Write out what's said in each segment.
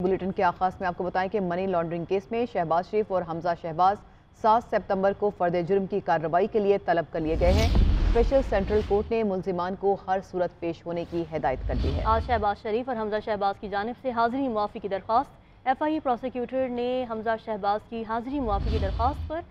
Bulletin के आगाज में आपको बताएं कि मनी लॉन्ड्रिंग केस में शहबाज शरीफ और हमजा शहबाज 7 सितंबर को फर्द जुर्म की कार्रवाई के लिए तलब कर लिए गए हैं। स्पेशल सेंट्रल कोर्ट ने मुल्जिमान को हर सूरत पेश होने की हिदायत कर दी है। आज शहबाज शरीफ और हमजा शहबाज की जानिब से हाजिरी मुआफ़ी की दरख्वास्त। FIA प्रोसिक्यूटर ने हमजा शहबाज की हाजिरी मुआफ़ी की दरख्वास्त पर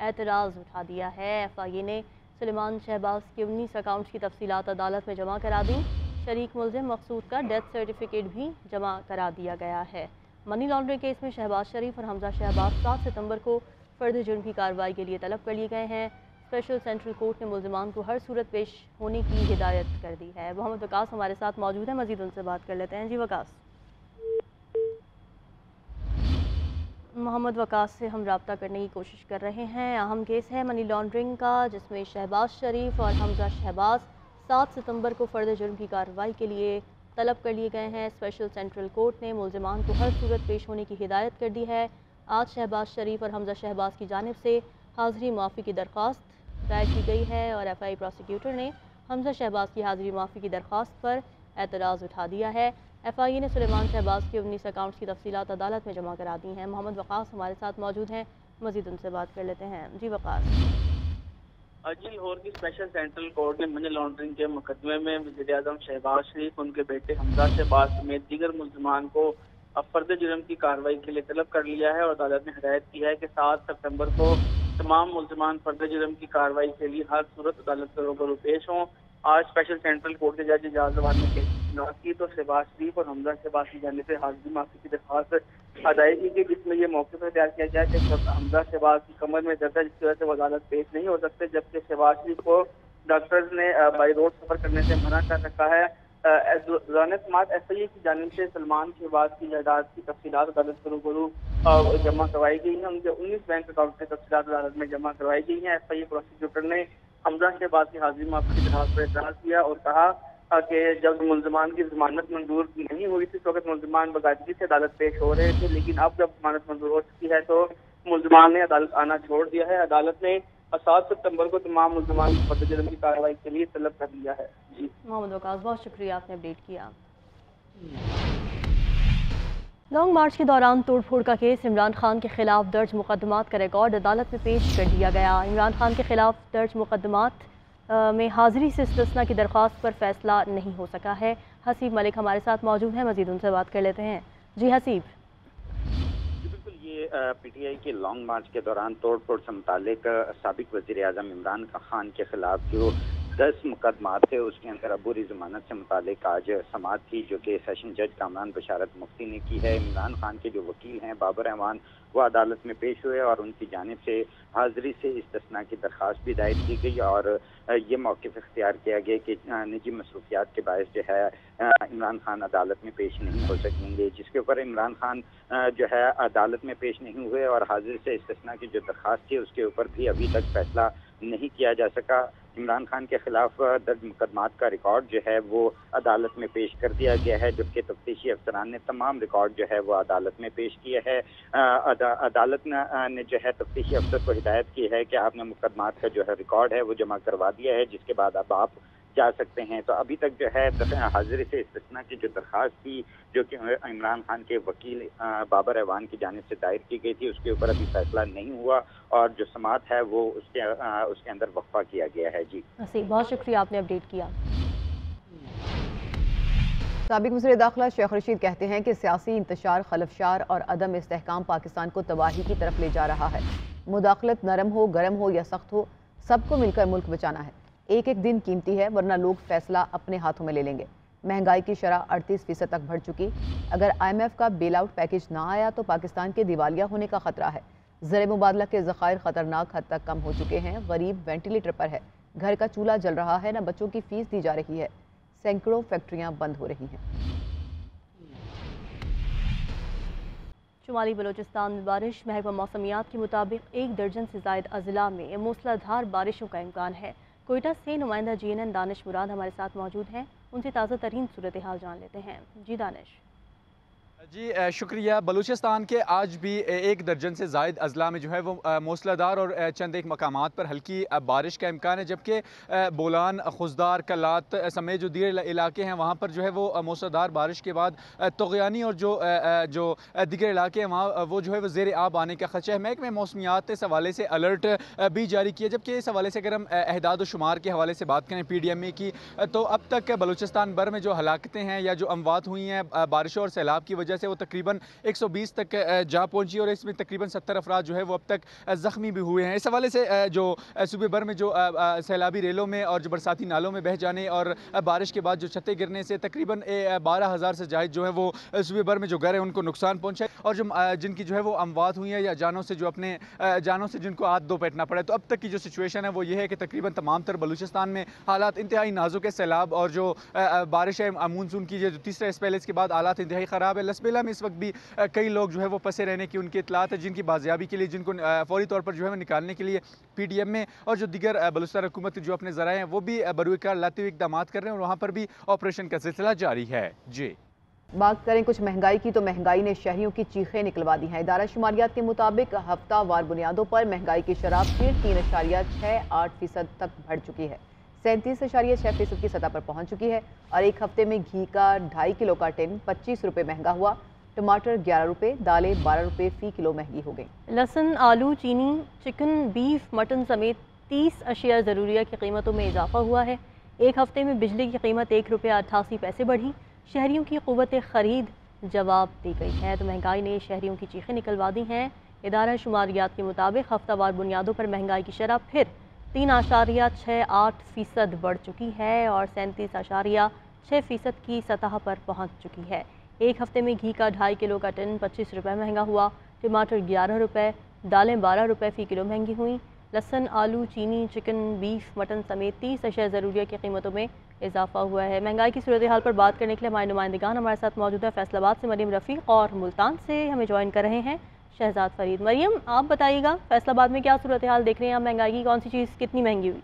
एतराज़ उठा दिया है। FIA ने सुलेमान शहबाज के 19 अकाउंट्स की तफसीलात अदालत में जमा करा दी। शरीक मुल्जिम मकसूद का डेथ सर्टिफिकेट भी जमा करा दिया गया है। मनी लॉन्ड्रिंग केस में शहबाज शरीफ और हमजा शहबाज 7 सितंबर को फर्द जुर्म की कार्रवाई के लिए तलब कर लिए गए हैं। स्पेशल सेंट्रल कोर्ट ने मुल्जिमान को हर सूरत पेश होने की हिदायत कर दी है। मोहम्मद वकास हमारे साथ मौजूद है, मजीद उनसे बात कर लेते हैं। जी वकास। मोहम्मद वकास से हम रब्ता करने की कोशिश कर रहे हैं। अहम केस है मनी लॉन्ड्रिंग का, जिसमें शहबाज शरीफ और हमजा शहबाज 7 सितंबर को फ़र्द जुर्म की कार्रवाई के लिए तलब कर लिए गए हैं। स्पेशल सेंट्रल कोर्ट ने मुल्जिमान को हर सूरत पेश होने की हिदायत कर दी है। आज शहबाज शरीफ और हमजा शहबाज की जानिब से हाजिरी मुआफ़ी की दरख्वास्त दायर की गई है और FIA प्रोसिक्यूटर ने हमजा शहबाज की हाजिरी मुआफ़ी की दरख्वास्त पर एतराज़ उठा दिया है। FIA ने सुलेमान शहबाज के 19 अकाउंट्स की तफसीलात अदालत में जमा करा दी हैं। मोहम्मद वकास हमारे साथ मौजूद हैं, मजीद उनसे बात कर लेते हैं। जी वकास। जी, लाहौर की स्पेशल सेंट्रल कोर्ट ने मनी लॉन्ड्रिंग के मुकदमे में वज़ीर-ए-आज़म शहबाज शरीफ, उनके बेटे हमजा शहबाज समेत दीगर मुल्जिमान को फर्द जुर्म की कार्रवाई के लिए तलब कर लिया है और अदालत ने हिदायत की है कि 7 सितंबर को तमाम मुल्जिमान फर्द जुर्म की कार्रवाई के लिए हर सूरत अदालत के रूबरू पेश हों। आज स्पेशल सेंट्रल कोर्ट के जज एजाज जवान ने केस की तो शहबाज शरीफ और हमजा शहबाज की जाने से हाजिरी माफी की दरख्वास्त अदायगी की गई, जिसमें यह मौके पर तैयार किया गया कि हमजा शहबाज की कमर में दर्द है, जिसकी वजह से वो अदालत पेश नहीं हो सकते, जबकि शहबाज शरीफ को डॉक्टर्स ने बाई रोड सफर करने से मना कर रखा है। समात FIA की जानिब से सलमान शहबाज की जायदाद की तफसीलात अदालत के रूबरू जमा करवाई गई है। उनके 19 बैंक अकाउंट की तफसीलात अदालत में जमा करवाई गई है। FIA प्रोसिक्यूटर ने हमजा शहबाज की हाजिरी माफी की दरख्वास्त पर एतराज किया और कहा कि जब मुल्जिमान की जमानत मंजूर नहीं हुई थी, इस वक्त मुल्जिमान बकायदगी से अदालत पेश हो रहे थे, लेकिन अब जब जमानत मंजूर हो चुकी है तो मुल्जिमान ने अदालत आना छोड़ दिया है। अदालत ने 7 सितंबर को तमाम मुल्जिमान को फर्द जुर्म की कार्रवाई के लिए तलब कर लिया है। जी मोहम्मद वकास, बहुत शुक्रिया, आपने अपडेट किया। लॉन्ग मार्च के दौरान तोड़फोड़ का केस इमरान खान के खिलाफ दर्ज मुकदमात का रिकॉर्ड अदालत में पेश कर दिया गया। इमरान खान के खिलाफ दर्ज मुकदमात में हाजिरी से इस्तिस्ना की दरख्वास्त पर फैसला नहीं हो सका है। हसीब मलिक हमारे साथ मौजूद हैं, मजीद उनसे बात कर लेते हैं। जी हसीब। PTI के लॉन्ग मार्च के दौरान तोड़फोड़ से मुतालिक साबिक वज़ीर-ए-आज़म इमरान खान के खिलाफ जो 10 मुकदमात थे, उसके अंदर अबूरी जमानत से मुतालिक आज समाअत थी, जो कि सेशन जज कामरान बशारत मुफ्ती ने की है। इमरान खान के जो वकील हैं बाबर रहमान, वो अदालत में पेश हुए और उनकी जानिब से हाजिरी से इस्तिस्ना की दरख्वास्त भी दायर की गई और ये मौक़िफ़ इख्तियार किया गया कि निजी मसरूफियात के बायस जो है इमरान खान अदालत में पेश नहीं हो सकेंगे, जिसके ऊपर इमरान खान जो है अदालत में पेश नहीं हुए और हाजिरी से इस्तिस्ना की जो दरख्वास्त थी उसके ऊपर भी अभी तक फैसला नहीं किया जा सका। इमरान खान के खिलाफ दर्ज मुकदमात का रिकॉर्ड जो है वो अदालत में पेश कर दिया गया है, जबकि तफ्तीशी अफसरान ने तमाम रिकॉर्ड जो है वो अदालत में पेश किया है। अदालत ने जो है तफ्तीशी अफसर को हिदायत की है कि आपने मुकदमात का जो है रिकॉर्ड है वो जमा करवा दिया है, जिसके बाद अब आप जा सकते हैं। तो अभी तक जो है हाजिरी से इस्तिस्ना की जो दरख्वास्त थी, जो कि इमरान खान के वकील बाबर रहमान की जानिब से दायर की गई थी, उसके ऊपर अभी फैसला नहीं हुआ और जो समाअत है वो उसके अंदर वक्फा किया गया है। जी बहुत शुक्रिया, आपने अपडेट किया। साबिक वज़ीर दाखिला शेख रशीद कहते हैं कि सियासी इंतशार, खलफशार और अदम इस्तेहकाम पाकिस्तान को तबाही की तरफ ले जा रहा है। मुदाखलत नरम हो, गर्म हो या सख्त हो, सबको मिलकर मुल्क बचाना है। एक एक दिन कीमती है, वरना लोग फैसला अपने हाथों में ले लेंगे। महंगाई की शरह 38% तक बढ़ चुकी। अगर IMF का बेल आउट पैकेज ना आया तो पाकिस्तान के दिवालिया होने का खतरा है। ज़र मुबादला के ज़खायर खतरनाक हद तक कम हो चुके हैं। गरीब वेंटिलेटर पर है, घर का चूल्हा जल रहा है, न बच्चों की फीस दी जा रही है, सैकड़ों फैक्ट्रियां बंद हो रही हैं। शुमाली बलोचिस्तान में बारिश। महकमा मौसमियात के मुताबिक 1 दर्जन से ज़ायद अजला में मूसलाधार बारिशों का इम्कान है। कोयटा से नुमाइंदा GNN दानिश मुराद हमारे साथ मौजूद हैं, उनसे ताज़ा तरीन सूरत हाल जान लेते हैं। जी दानिश। जी शुक्रिया। बलूचिस्तान के आज भी 1 दर्जन से ज़ायद अजला में जो है वो मूसलाधार और चंद एक मकामात पर हल्की बारिश का इम्कान है, जबकि बोलान, खुजदार, कलात समेत जो दीगर इलाके हैं वहाँ पर जो है वो मूसलाधार बारिश के बाद तग़यानी और जो दीगर इलाके हैं वहाँ वो जो है वो ज़ेर आब आने का खदशा है। महकमे मौसमियात इस हवाले से अलर्ट भी जारी किया, जबकि इस हवाले से अगर हम अहदाद व शुमार के हवाले से बात करें PDMA की, तो अब तक बलूचिस्तान भर में जो हलाकतें हैं या जो अमवात हुई हैं बारिशों और सैलाब की वजह से वो तकरीबन 120 तक जा पहुंची और इसमें तकरीबन 70 अफराद जो है वो अब तक ज़ख्मी भी हुए हैं। इस हवाले से जो सूबे भर में जो सैलाबी रेलों में और जो बरसाती नालों में बह जाने और बारिश के बाद जो छतें गिरने से तकरीबन 12,000 से जायद जो है वो सूबे भर में जो घर है उनको नुकसान पहुँचा है, और जो जिनकी जो है वो अमवात हुई है या जानों से जो अपने जानों से जिनको हाथ धो बैठना पड़ा है। तो अब तक की जो सिचुएशन है वो ये है कि तकरीबन तमाम तर बलूचिस्तान में हालात इंतहाई नाजुक है। सैलाब और जो बारिश है मानसून की जो तीसरा स्पेल इसके बाद हालात इंतहाई ख़राब है। लसबेला में इस वक्त भी कई लोग जो है वो फंसे रहने की उनकी इतलात है, जिनकी बाजियाबी के लिए जिनको फौरी तौर पर जो है वो निकालने के लिए PDMA और जो दीगर बलूचिस्तान हुकूमत जो अपने ज़राए हैं वो भी बरूकार लाते हुए इक़दाम कर रहे हैं और वहाँ पर भी ऑपरेशन का सिलसिला जारी है। जी बात करें कुछ महंगाई की, तो महंगाई ने शहरियों की चीखें निकलवा दी हैं। इदारा शुमारियात के मुताबिक हफ्तावार बुनियादों पर महंगाई की शरह फिर 3.68% तक बढ़ चुकी है, 37.6% की सतह पर पहुंच चुकी है। और एक हफ्ते में घी का 2.5 किलो का टिन 25 रुपये महंगा हुआ, टमाटर 11 रुपये, दालें 12 रुपये फ़ी किलो महंगी हो गई। लहसुन, आलू, चीनी, चिकन, बीफ, मटन समेत 30 अशिया ज़रूरिया की कीमतों में इजाफा हुआ है। एक हफ्ते में बिजली की कीमत 1 रुपये 88 पैसे बढ़ी। शहरियों की क़ुव्वत ख़रीद जवाब दी गई है, तो महंगाई ने शहरियों की चीखें निकलवा दी हैं। इदारा शुमारियात के मुताबिक हफ्तावार बुनियादों पर महंगाई की शरह फिर 3.68% बढ़ चुकी है और 37.6% की सतह पर पहुँच चुकी है। एक हफ्ते में घी का 2.5 किलो का टिन 25 रुपये महंगा हुआ, टमाटर 11 रुपये, दालें 12 रुपये फ़ी किलो महंगी हुई। लहसुन, आलू, चीनी, चिकन, बीफ, मटन समेत 30 अशिया ज़रूरिया की कीमतों में इजाफा हुआ है। महंगाई की सूरत हाल पर बात करने के लिए हमारे नुमाइंदगान हमारे साथ मौजूद है। फैसलाबाद से मरीम रफ़ीक और मुल्तान से हमें ज्वाइन कर रहे हैं शहजाद फरीद। मरीम, आप बताइएगा फैसलाबाद में क्या सूरत हाल देख रहे हैं आप? महंगाई की कौन सी चीज़ कितनी महंगी हुई?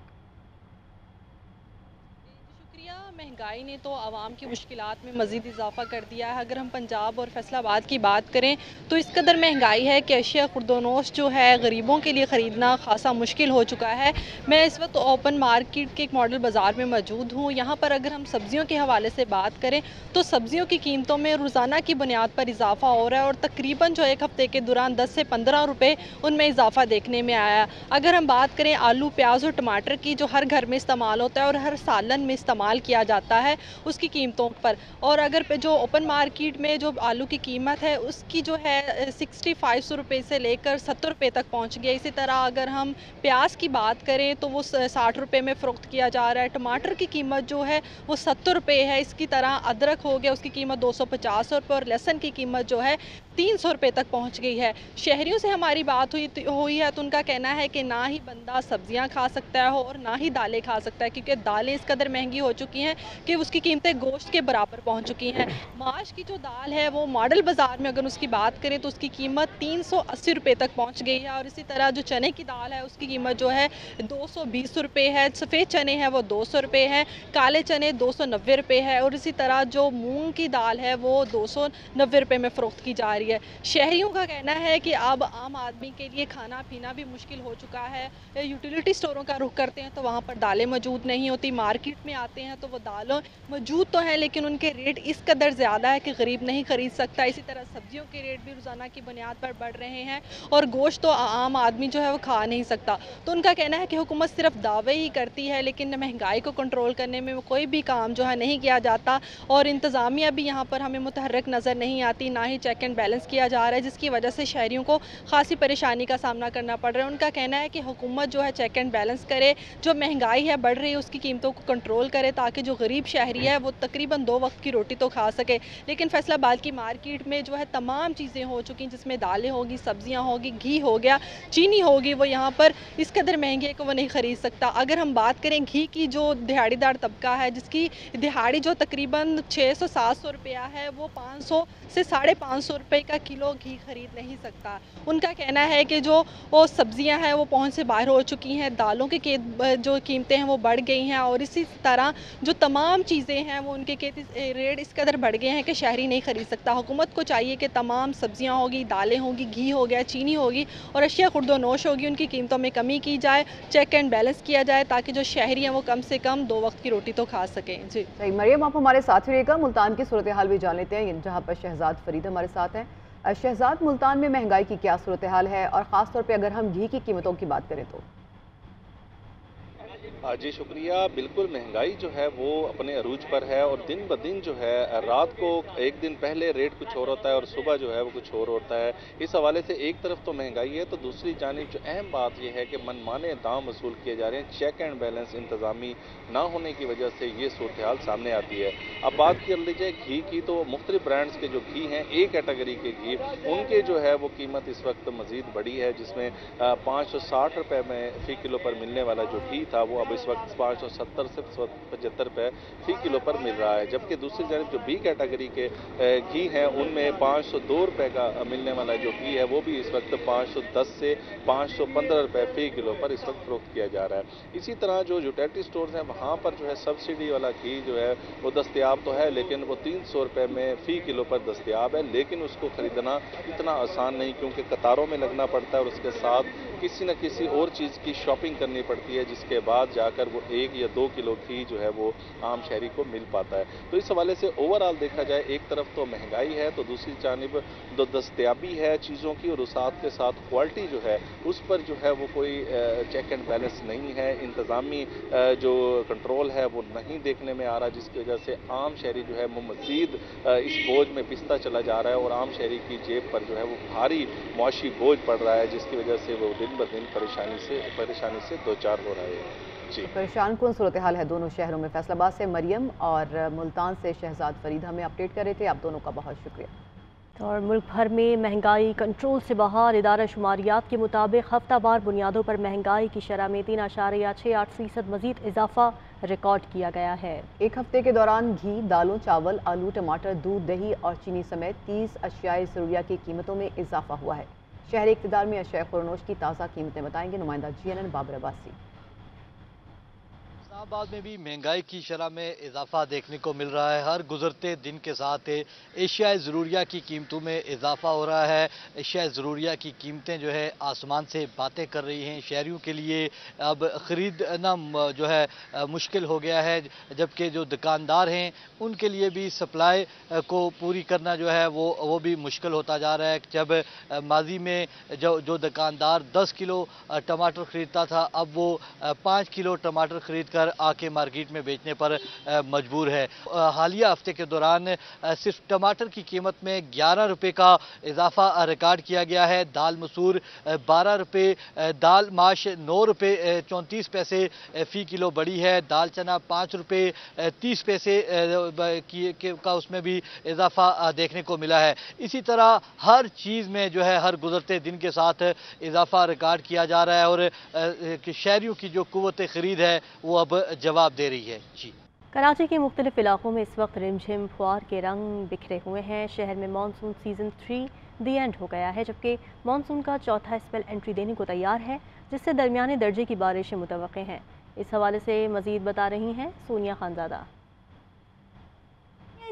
महंगाई ने तो आवाम की मुश्किलात में मज़ीद इजाफा कर दिया है। अगर हम पंजाब और फैसलाबाद की बात करें तो इस कदर महंगाई है कि अशिया खुर्दोनोश जो है गरीबों के लिए ख़रीदना खासा मुश्किल हो चुका है। मैं इस वक्त ओपन मार्केट के एक मॉडल बाज़ार में मौजूद हूँ। यहाँ पर अगर हम सब्ज़ियों के हवाले से बात करें तो सब्ज़ियों की कीमतों में रोज़ाना की बुनियाद पर इजाफा हो रहा है और तकरीबन जो एक हफ़्ते के दौरान 10 से 15 रुपये उनमें इजाफा देखने में आया। अगर हम बात करें आलू, प्याज और टमाटर की, जो हर घर में इस्तेमाल होता है और हर सालन में इस्तेमाल किया जाता है, उसकी कीमतों पर, और अगर जो ओपन मार्केट में जो आलू की कीमत है उसकी जो है 65 रुपये से लेकर 70 रुपये तक पहुंच गया। इसी तरह अगर हम प्याज की बात करें तो वो 60 रुपये में फ़रोख्त किया जा रहा है। टमाटर की कीमत जो है वो 70 रुपये है। इसकी तरह अदरक हो गया, उसकी कीमत 250 रुपये और लहसुन की कीमत जो है 300 रुपये तक पहुँच गई है। शहरियों से हमारी बात हुई है तो उनका कहना है कि ना ही बंदा सब्जियाँ खा सकता है और ना ही दालें खा सकता है, क्योंकि दालें इस कदर महंगी हो चुकी हैं कि उसकी कीमतें गोश्त के बराबर पहुंच चुकी हैं। माश की जो दाल है वो मॉडल बाज़ार में अगर उसकी बात करें तो उसकी कीमत 380 रुपये तक पहुंच गई है। और इसी तरह जो चने की दाल है उसकी कीमत जो है 220 रुपये है। सफ़ेद चने हैं वो 200 रुपये हैं, काले चने 290 रुपये है और इसी तरह जो मूंग की दाल है वो 290 रुपये में फ़रोख्त की जा रही है। शहरियों का कहना है कि अब आम आदमी के लिए खाना पीना भी मुश्किल हो चुका है। यूटिलिटी स्टोरों का रुख करते हैं तो वहाँ पर दालें मौजूद नहीं होती, मार्केट में आते हैं तो वो दालें मौजूद तो हैं लेकिन उनके रेट इस कदर ज़्यादा है कि गरीब नहीं ख़रीद सकता। इसी तरह सब्जियों के रेट भी रोज़ाना की बुनियाद पर बढ़ रहे हैं और गोश्त तो आम आदमी जो है वो खा नहीं सकता। तो उनका कहना है कि हुकूमत सिर्फ दावे ही करती है लेकिन महंगाई को कंट्रोल करने में कोई भी काम जो है नहीं किया जाता और इंतज़ामिया भी यहाँ पर हमें मुतहर्रिक नज़र नहीं आती, ना ही चेक एंड बैलेंस किया जा रहा है, जिसकी वजह से शहरियों को खासी परेशानी का सामना करना पड़ रहा है। उनका कहना है कि हुकूमत जो है चेक एंड बैलेंस करे, जो महंगाई है बढ़ रही है उसकी कीमतों को कंट्रोल करे ताकि जो गरीब शहरी है वो तकरीबन 2 वक्त की रोटी तो खा सके। लेकिन फैसलाबाद की मार्केट में जो है तमाम चीज़ें हो चुकी जिसमें दालें होगी, सब्जियां होगी, घी हो गया, चीनी होगी, वो यहाँ पर इस कदर महंगी है कि वो नहीं ख़रीद सकता। अगर हम बात करें घी की, जो दिहाड़ीदार तबका है जिसकी दिहाड़ी जो तकरीबन 600-700 रुपया है वो 500 से 550 रुपये रुपए का किलो घी खरीद नहीं सकता। उनका कहना है कि जो वो सब्जियां हैं वो पहुंच से बाहर हो चुकी हैं, दालों की जो कीमतें हैं वो बढ़ गई हैं और इसी तरह जो तमाम चीज़ें हैं वो उनके रेट इस कदर बढ़ गए हैं कि शहरी नहीं खरीद सकता। हुकूमत को चाहिए कि तमाम सब्जियां होगी, दालें होगी, घी हो गया, चीनी होगी और अशिया खुर्दोनोश होगी, उनकी कीमतों में कमी की जाए, चेक एंड बैलेंस किया जाए ताकि जो शहरी हैं वो कम से कम 2 वक्त की रोटी तो खा सकें। जी सही मरियम, आप हमारे साथ ही रहेगा। मुल्तान की सूरत हाल भी जान लेते हैं, जहाँ पर शहजाद फरीद हमारे साथ हैं। शहजाद, मुल्तान में महंगाई की क्या सूरत हाल है और ख़ास तौर पे अगर हम घी की कीमतों की बात करें तो? जी शुक्रिया। बिल्कुल महंगाई जो है वो अपने अरूज पर है और दिन ब दिन जो है रात को एक दिन पहले रेट कुछ और होता है और सुबह जो है वो कुछ और होता है। इस हवाले से एक तरफ तो महंगाई है तो दूसरी जानिब जो अहम बात यह है कि मनमाने दाम वसूल किए जा रहे हैं। चेक एंड बैलेंस इंतजामी ना होने की वजह से ये सूरत हाल सामने आती है। अब बात कर लीजिए घी की, तो मुख्तलिफ ब्रांड्स के जो घी हैं, ए कैटेगरी के घी, उनके जो है वो कीमत इस वक्त मजीद बढ़ी है, जिसमें 560 रुपये में फ़ी किलो पर मिलने वाला जो घी था वो अब इस वक्त 570 से 75 रुपये फ़ी किलो पर मिल रहा है। जबकि दूसरी जानब जो बी कैटेगरी के घी हैं उनमें 502 रुपये का मिलने वाला जो घी है वो भी इस वक्त 510 से 515 रुपये फ़ी किलो पर इस वक्त फरोख्त किया जा रहा है। इसी तरह जो यूटिलिटी स्टोर्स हैं वहाँ पर जो है सब्सिडी वाला घी जो है वो दस्तयाब तो है, लेकिन वो 300 रुपये में फ़ी किलो पर दस्तयाब है, लेकिन उसको ख़रीदना इतना आसान नहीं क्योंकि कतारों में लगना पड़ता है और उसके साथ किसी न किसी और चीज़ की शॉपिंग करनी पड़ती है, जिसके बाद जाकर वो 1 या 2 किलो घी जो है वो आम शहरी को मिल पाता है। तो इस हवाले से ओवरऑल देखा जाए, एक तरफ तो महंगाई है तो दूसरी जानिब जो दस्तयाबी है चीज़ों की और साथ के साथ क्वालिटी जो है उस पर जो है वो कोई चेक एंड बैलेंस नहीं है, इंतज़ामी जो कंट्रोल है वो नहीं देखने में आ रहा, जिसकी वजह से आम शहरी जो है वो मज़ीद इस बोझ में पिसता चला जा रहा है और आम शहरी की जेब पर जो है वो भारी मुआशी बोझ पड़ रहा है, जिसकी वजह से वो दिन ब दिन परेशानी से दो चार हो रहा है। जी, परेशान कौन सूरत हाल है दोनों शहरों में। फैसलाबाद से मरियम और मुल्तान से शहजाद फरीद हमें अपडेट कर रहे थे। आप दोनों का बहुत शुक्रिया। और मुल्क भर में महंगाई कंट्रोल से बाहर। इदारा शुमारियात के मुताबिक हफ्तावार बुनियादों पर महंगाई की शरह में 3.68% मजीद इजाफा रिकॉर्ड किया गया है। एक हफ्ते के दौरान घी, दालों, चावल, आलू, टमाटर, दूध, दही और चीनी समेत 30 अशियाए ज़रूरिया की कीमतों में इजाफा हुआ है। शहरी इक़्तिदार में अशिया खुर्दोनोश की ताज़ा कीमतें बताएंगे नुमाइंदा GNN बाबर अब्बासी। इस्लामाबाद में भी महंगाई की शरह में इजाफा देखने को मिल रहा है। हर गुजरते दिन के साथ एशियाई ज़रूरिया की कीमतों में इजाफा हो रहा है। एशियाई ज़रूरिया की कीमतें जो है आसमान से बातें कर रही हैं। शहरियों के लिए अब ख़रीदना जो है मुश्किल हो गया है, जबकि जो दुकानदार हैं उनके लिए भी सप्लाई को पूरी करना जो है वो भी मुश्किल होता जा रहा है। जब माजी में जो दुकानदार 10 किलो टमाटर ख़रीदता था, अब वो 5 किलो टमाटर ख़रीद कर आके मार्केट में बेचने पर मजबूर है। हालिया हफ्ते के दौरान सिर्फ टमाटर की कीमत में 11 रुपये का इजाफा रिकॉर्ड किया गया है। दाल मसूर 12 रुपये, दाल माश 9 रुपये 34 पैसे फ़ी किलो बढ़ी है। दाल चना 5 रुपये 30 पैसे का उसमें भी इजाफा देखने को मिला है। इसी तरह हर चीज़ में जो है हर गुजरते दिन के साथ इजाफा रिकॉर्ड किया जा रहा है और शहरियों की जो कुव्वत ख़रीद है वो अब जवाब दे रही है। जी, कराची के मुख्तलिफ इलाकों में इस वक्त रिमझिम फुहार के रंग बिखरे हुए हैं। शहर में मानसून सीज़न 3 दी एंड हो गया है, जबकि मानसून का चौथा स्पेल एंट्री देने को तैयार है, जिससे दरमियाने दर्जे की बारिशें मुतवक्के हैं। इस हवाले से मज़ीद बता रही हैं सोनिया खानज़ादा।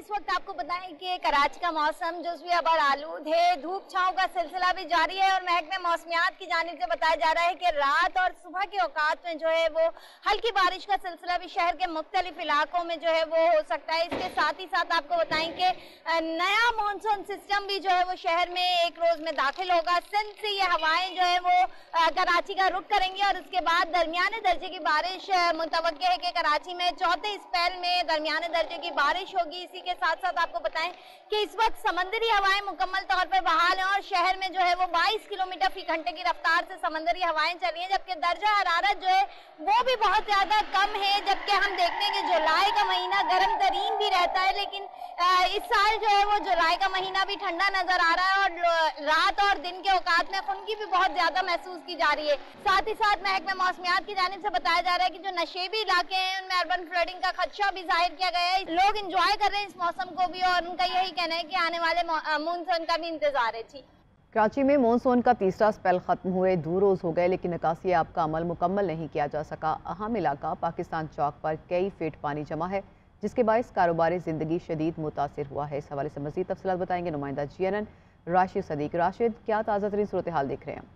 इस वक्त आपको बताएं कि कराची का मौसम जुज़वी अबर आलूद है, धूप छांव का सिलसिला भी जारी है और महकमे मौसमियात की जानिब से बताया जा रहा है कि रात और सुबह के औकात में जो है वो हल्की बारिश का सिलसिला भी शहर के मुख्तलिफ इलाकों में जो है वो हो सकता है। इसके साथ ही साथ आपको बताएं कि नया मानसून सिस्टम भी जो है वो शहर में एक रोज में दाखिल होगा। सिंध से ये हवाएं जो है वो कराची का रुख करेंगी और उसके बाद दरमियाने दर्जे की बारिश मुतवक्के है कि कराची में चौथे स्पेल में दरमियाने दर्जे की बारिश होगी। इसी के साथ साथ आपको बताएं कि इस वक्त समंदरी हवाएं मुकम्मल तौर पर बहाल हैं और शहर लहर में जो है वो 22 किलोमीटर फी घंटे की रफ्तार से समंदरी हवाएं चल रही हैं, जबकि दर्जा हरारत जो है वो भी बहुत ज्यादा कम है। जबकि हम देखते हैं कि जुलाई का महीना गर्म तरीन भी रहता है, लेकिन इस साल जो है वो जुलाई का महीना भी ठंडा नजर आ रहा है और रात और दिन के औकात में खुनकी भी बहुत ज्यादा महसूस की जा रही है। साथ ही साथ महकमा मौसमियात की जानिब से बताया जा रहा है कि जो नशेबी इलाके हैं उनमें अर्बन फ्लडिंग का खदशा भी जाहिर किया गया है। लोग इंजॉय कर रहे हैं इस मौसम को भी और उनका यही कहना है कि आने वाले मानसून का भी इंतजार है। जी, कराची में मानसून का तीसरा स्पेल खत्म हुए 2 रोज़ हो गए, लेकिन निकासी आब का अमल मुकम्मल नहीं किया जा सका। अहम इलाका पाकिस्तान चौक पर कई फीट पानी जमा है, जिसके बायस कारोबारी ज़िंदगी शदीद मुतासिर हुआ है। इस हवाले से मज़ीद तफसीलात बताएंगे नुमाइंदा GNN राशिद सदीक। राशिद, क्या ताज़ा तरीन सूरत हाल देख रहे हैं?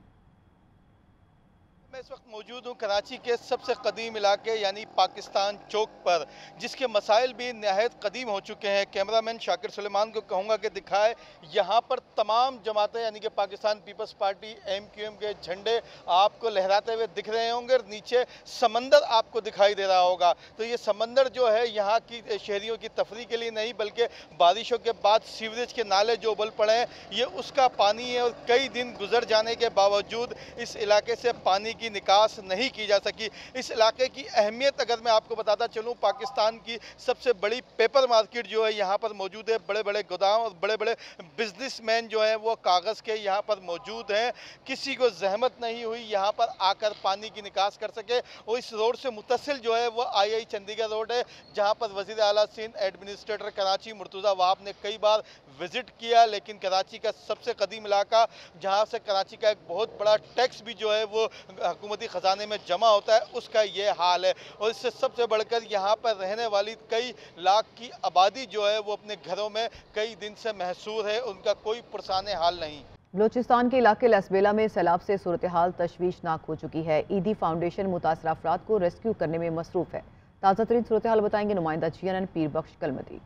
मैं इस वक्त मौजूद हूँ कराची के सबसे कदीम इलाके यानी पाकिस्तान चौक पर, जिसके मसाइल भी नहायत कदीम हो चुके हैं। कैमरामैन शाकिर सुलेमान को कहूँगा कि दिखाए, यहाँ पर तमाम जमातें यानी कि पाकिस्तान पीपल्स पार्टी MQM के झंडे आपको लहराते हुए दिख रहे होंगे और नीचे समंदर आपको दिखाई दे रहा होगा। तो ये समंदर जो है यहाँ की शहरियों की तफरीह के लिए नहीं, बल्कि बारिशों के बाद सीवरेज के नाले जो उबल पड़े हैं ये उसका पानी है। और कई दिन गुजर जाने के बावजूद इस इलाके से पानी की निकास नहीं की जा सकी। इस इलाके की अहमियत अगर मैं आपको बताता चलूं, पाकिस्तान की सबसे बड़ी पेपर मार्केट जो है यहाँ पर मौजूद है। बड़े बड़े गोदाम और बड़े बड़े बिजनेसमैन जो हैं वो कागज़ के यहाँ पर मौजूद हैं। किसी को जहमत नहीं हुई यहाँ पर आकर पानी की निकास कर सके। और इस रोड से मुतसिल जो है वो II चंडीगढ़ रोड है, जहाँ पर वज़ीर आला सिंध एडमिनिस्ट्रेटर कराची मुर्तज़ा वहाब ने कई बार विजिट किया, लेकिन कराची का सबसे कदीम इलाका जहाँ से कराची का एक बहुत बड़ा टैक्स भी जो है वो हुकूमती ख़जाने में जमा होता है, उसका ये हाल है। और इससे सबसे बढ़कर यहाँ पर रहने वाली कई लाख की आबादी जो है वो अपने घरों में कई दिन से महसूर है, उनका कोई पुरसाने हाल नहीं। बलोचिस्तान के इलाके लसबेला में सैलाब से सूरत हाल तशवीशनाक हो चुकी है। ईदी फाउंडेशन मुतासर अफराद को रेस्क्यू करने में मसरूफ़ है। ताज़ा तरीन सूरत हाल बताएंगे नुमाइंदा GNN पीर बख्श कलमती।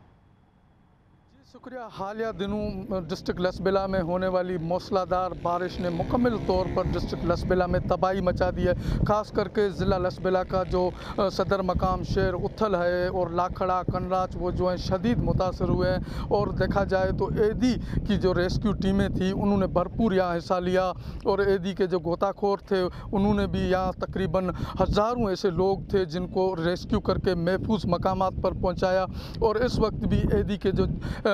शुक्रिया। हालिया दिनों डिस्ट्रिक्ट लसबेला में होने वाली मूसलाधार बारिश ने मुकम्मल तौर पर डिस्ट्रिक्ट लसबेला में तबाही मचा दी है। ख़ास करके ज़िला लसबेला का जो सदर मकाम शहर उथल है और लाखड़ा कनराच वो जो हैं शदीद मुतासर हुए हैं। और देखा जाए तो एदी की जो रेस्क्यू टीमें थी उन्होंने भरपूर यहाँ हिस्सा लिया और एदी के जो गोताखोर थे उन्होंने भी यहाँ तकरीबन हज़ारों ऐसे लोग थे जिनको रेस्क्यू करके महफूज मकामात पर पहुँचाया। और इस वक्त भी एदी के जो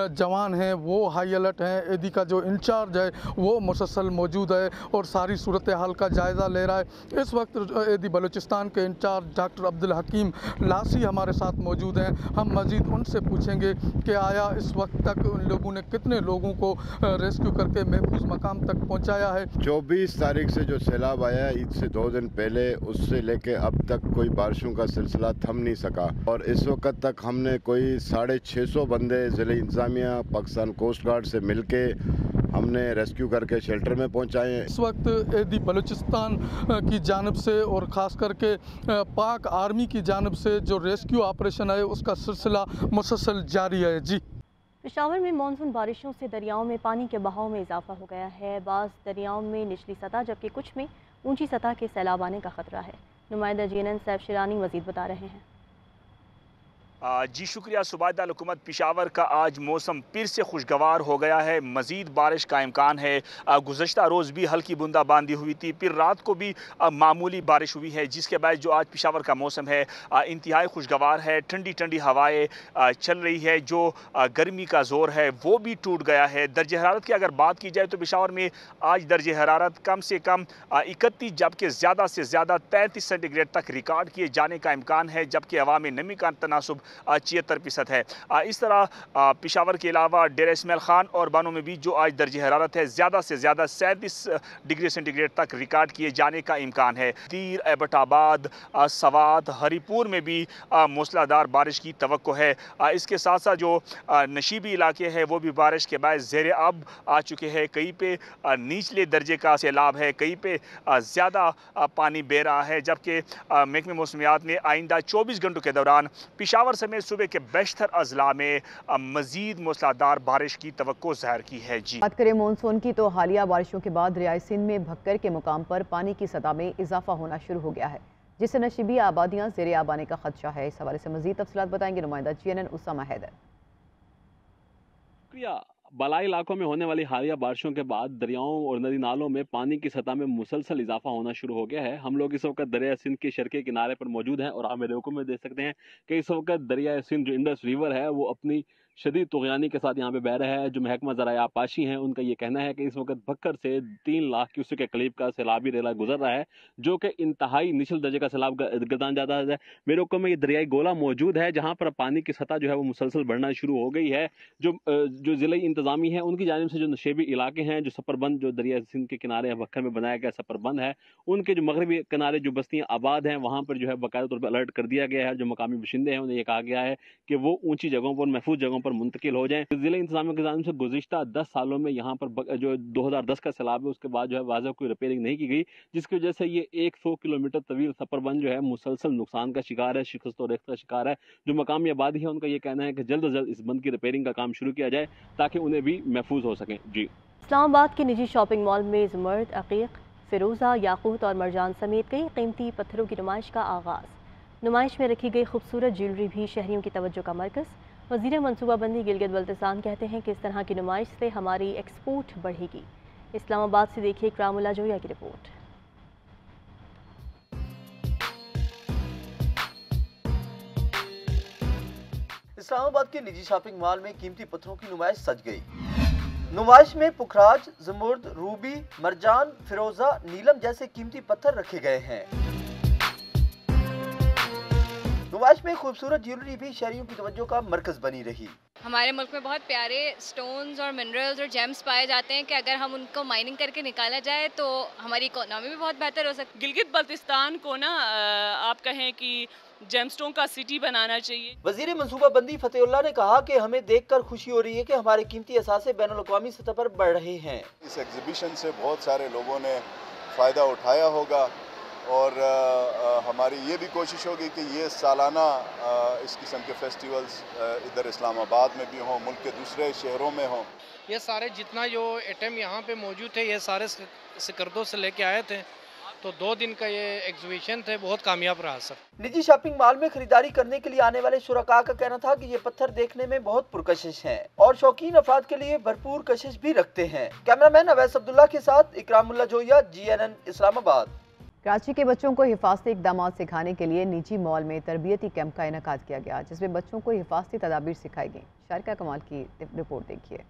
जवान हैं वो हाई अलर्ट हैं। एदी का जो इंचार्ज है वो मुसलसल मौजूद है और सारी सूरत हाल का जायज़ा ले रहा है। इस वक्त एदी बलूचिस्तान के इंचार्ज डॉक्टर अब्दुल हकीम लासी हमारे साथ मौजूद हैं। हम मज़ीद उनसे पूछेंगे कि आया इस वक्त तक उन लोगों ने कितने लोगों को रेस्क्यू करके महफूज मकाम तक पहुँचाया है। 24 तारीख से जो सैलाब आया ईद से 2 दिन पहले, उससे लेके अब तक कोई बारिशों का सिलसिला थम नहीं सका और इस वक्त तक हमने कोई 650 बंदे ज़िले इंतज़ामिया पाकिस्तान कोस्ट गार्ड से मिलके हमने रेस्क्यू करके शेल्टर में पहुंचाए हैं। इस वक्त एदी बलूचिस्तान की जानिब से और ख़ास करके पाक आर्मी की जानिब से जो रेस्क्यू ऑपरेशन है उसका सिलसिला मुसलसल जारी है। जी, पेशावर में मानसून बारिशों से दरियाओं में पानी के बहाव में इजाफा हो गया है। बाज़ दरियाओं में निचली सतह जबकि कुछ में ऊंची सतह के सैलाब आने का खतरा है। नुमाइंदा GNN सैफ शिरानी मज़ीद बता रहे हैं। जी शुक्रिया। सूबादार हुकूमत पेशावर का आज मौसम फिर से खुशगवार हो गया है। मज़ीद बारिश का इम्कान है। गुज़श्ता रोज़ भी हल्की बूंदाबांदी हुई थी, फिर रात को भी मामूली बारिश हुई है, जिसके बाद जो आज पेशावर का मौसम है इंतहाई खुशगवार है। ठंडी ठंडी हवाएं चल रही है, जो गर्मी का ज़ोर है वो भी टूट गया है। दर्ज हरारत की अगर बात की जाए तो पेशावर में आज दर्ज हरारत कम से कम 31 जबकि ज़्यादा से ज़्यादा 33 सेंटीग्रेड तक रिकॉर्ड किए जाने का इम्कान है, जबकि हवा में नमी का तनासुब 76% है। इस तरह पेशावर के अलावा डेरा इस्माइल खान और बानो में भी जो आज दर्ज हरारत है ज़्यादा से ज़्यादा 37 डिग्री सेंटीग्रेड तक रिकॉर्ड किए जाने का इम्कान है। दीर, एबटाबाद, सवात, हरीपुर में भी मूसलाधार बारिश की तवक्को है। इसके साथ साथ जो नशीबी इलाके हैं वो भी बारिश के बाद ज़ेर अब आ चुके हैं। कहीं पे निचले दर्जे का सैलाब है, कहीं पे ज़्यादा पानी बह रहा है, जबकि महकमे मौसमियात ने आइंदा 24 घंटों के दौरान पेशावर समेत सूबे के बेशतर अजला में मजीद मूसलाधार बारिश की तवक्को ज़ाहिर की है। जी, बात करें मानसून की तो हालिया बारिशों के बाद दरियाई सिंध में भक्कर के मुकाम पर पानी की सतह में इजाफा होना शुरू हो गया है, जिससे नशीबी आबादियाँ ज़ेरे आब आने का खदशा है। इस हवाले से मजीद तफसीलात बताएंगे नुमाइंदा GNN उसामा हैदर। बालाई इलाकों में होने वाली हालिया बारिशों के बाद दरियाओं और नदी नालों में पानी की सतह में मुसलसल इजाफा होना शुरू हो गया है। हम लोग इस वक्त दरिया सिंध के शर्क़ी किनारे पर मौजूद हैं और आप मेरे हुक्म में देख सकते हैं कि इस वक्त दरिया सिंध जो इंडस रिवर है वो अपनी शदीद तुग़यानी के साथ यहाँ पे बह रहा है। जो महकमा ज़राए आबपाशी हैं उनका ये कहना है कि इस वक्त भक्कर से 3 लाख क्यूसेक के करीब का सैलाबी रेला गुजर रहा है, जो कि इंतहाई निचले दर्जे का सैलाब गर्दान जाता है। मेरे हुक्म में ये दरियाई गोला मौजूद है जहाँ पर पानी की सतह जो है वो मुसलसल बढ़ना शुरू हो गई है। जो ज़िले इंतज़ामी है उनकी जानिब से जो नशेबी इलाके हैं, जो सफरबंद जो दरिया सिंध के किनारे भक्कर में बनाया गया सफरबंद है, उनके जो मगरबी किनारे जो बस्तियाँ आबाद हैं वहाँ पर जो है बाकायदा तौर पर अलर्ट कर दिया गया है। जो मकामी बाशिंदे हैं उन्हें ये कहा गया है कि वो ऊंची जगहों पर, महफूज जगहों पर मुंतकिल हो जाएं। जिले इंतजामिया की जानिब से गुज़िश्ता 10 सालों में यहाँ पर जो 2010 का सैलाब है उसके बाद जो है वाज़ह कोई रिपेयरिंग नहीं की गई, जिसकी वजह से ये 100 किलोमीटर तवील सफरबंद जो है मुसलसल नुकसान का शिकार है, शिकस्त और रेख्त का शिकार है। जो मकामी आबादी है उनका ये कहना है कि जल्द अज जल्द इस बंद की रिपेयरिंग का काम शुरू किया जाए ताकि उन्हें भी महफूज हो सकें। जी, इस्लामाबाद के निजी शॉपिंग मॉल में ज़मर्द, अकीक, फिरोज़ा, याकूत और मरजान समेत कई कीमती पत्थरों की नुमाइश का आगाज़। नुमाइश में रखी गई खूबसूरत ज्वेलरी भी शहरियों की तवज्जो का मरकज़। वज़ीर मनसूबाबंदी गिलगित बल्तिस्तान कहते हैं कि इस तरह की नुमाइश से हमारी एक्सपोर्ट बढ़ेगी। इस्लामाबाद से देखिए इकरामुल्लाह जोया की रिपोर्ट। इस्लामाबाद के निजी शॉपिंग मॉल में कीमती पत्थरों की नुमाइश सज गई। नुमाइश में पुखराज, ज़मुर्द, रूबी, मरजान, फिरोजा, नीलम जैसे कीमती पत्थर रखे गए हैं। नुमाइश में खूबसूरत ज्वेलरी भी शहरियों की तवज्जो का मरकज बनी रही। हमारे मुल्क में बहुत प्यारे स्टोन्स और मिनरल्स और जेम्स पाए जाते हैं कि अगर हम उनको माइनिंग करके निकाला जाए तो हमारी इकोनॉमी भी बहुत बेहतर हो सकती है। गिलगित बल्तिस्तान को ना आप कहें कि जेमस्टोन का सिटी बनाना चाहिए। वजीर मनसूबाबंदी फतेहुल्लाह ने कहा कि हमें देखकर खुशी हो रही है कि हमारे कीमती असासे बैनुल-अक़वामी सतह पर बढ़ रहे हैं। इस एग्जीबिशन से बहुत सारे लोगों ने फ़ायदा उठाया होगा और हमारी ये भी कोशिश होगी कि ये सालाना इस किस्म के फेस्टिवल्स इधर इस्लामाबाद में भी हों, मुल्क के दूसरे शहरों में हों। ये सारे जितना जो आइटम यहाँ पे मौजूद थे ये सारे सिकरदों से लेके आए थे, तो 2 दिन का ये एग्जीबिशन थे, बहुत कामयाब रहा सर। निजी शॉपिंग मॉल में खरीदारी करने के लिए आने वाले शुरका का कहना था कि ये पत्थर देखने में बहुत पुरकशिश हैं और शौकीन अफराद के लिए भरपूर कशिश भी रखते हैं। कैमरामैन अवैस अब्दुल्ला के साथ इकरामुल्लाह जोया, GNN इस्लामाबाद। कराची के बच्चों को हिफाजती इक़दाम सिखाने के लिए निजी मॉल में तरबियती कैंप का इनेकाद किया गया, जिसमें बच्चों को हिफाजती तदाबीर सिखाई गई। शारिका कमाल की रिपोर्ट देखिए।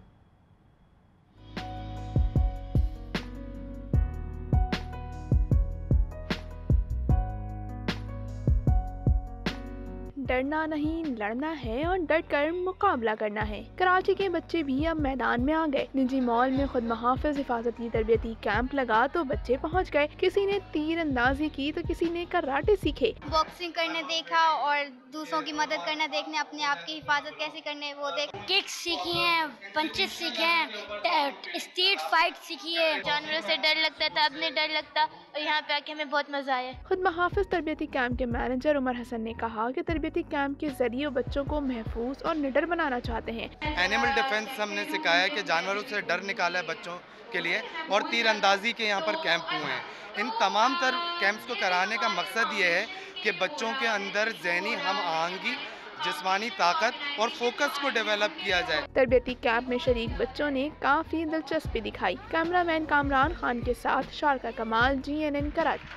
डरना नहीं, लड़ना है और डट कर मुकाबला करना है। कराची के बच्चे भी अब मैदान में आ गए। निजी मॉल में खुद मुहाफिज हिफाजती तरबियती कैंप लगा तो बच्चे पहुंच गए। किसी ने तीर अंदाजी की तो किसी ने कराटे सीखे। बॉक्सिंग करने देखा और दूसरों की मदद करना देखने, अपने आप की हिफाजत कैसे करने वो देख। किक्स सीखी हैं, पंचेस सीखे हैं, स्ट्रीट फाइट सीखी है। जानवरों से डर लगता था, अब नहीं डर लगता और यहाँ पे आके हमें बहुत मजा आया। खुद मुहाफिज तरबियती कैंप के मैनेजर उमर हसन ने कहा कि तरबियती कैंप के जरिए बच्चों को महफूज और निडर बनाना चाहते हैं। एनिमल डिफेंस हमने सिखाया कि जानवरों से डर निकाला है बच्चों के लिए, और तीर अंदाजी के यहाँ पर कैंप हुए हैं। इन तमाम तर कैंप्स को कराने का मकसद ये है कि बच्चों के अंदर ज़हनी हम आहंगी, जिस्मानी ताकत और फोकस को डेवलप किया जाए। तरबियती कैंप में शरीक बच्चों ने काफी दिलचस्पी दिखाई। कैमरामैन कामरान खान के साथ शारका कमाल, GNN कराची।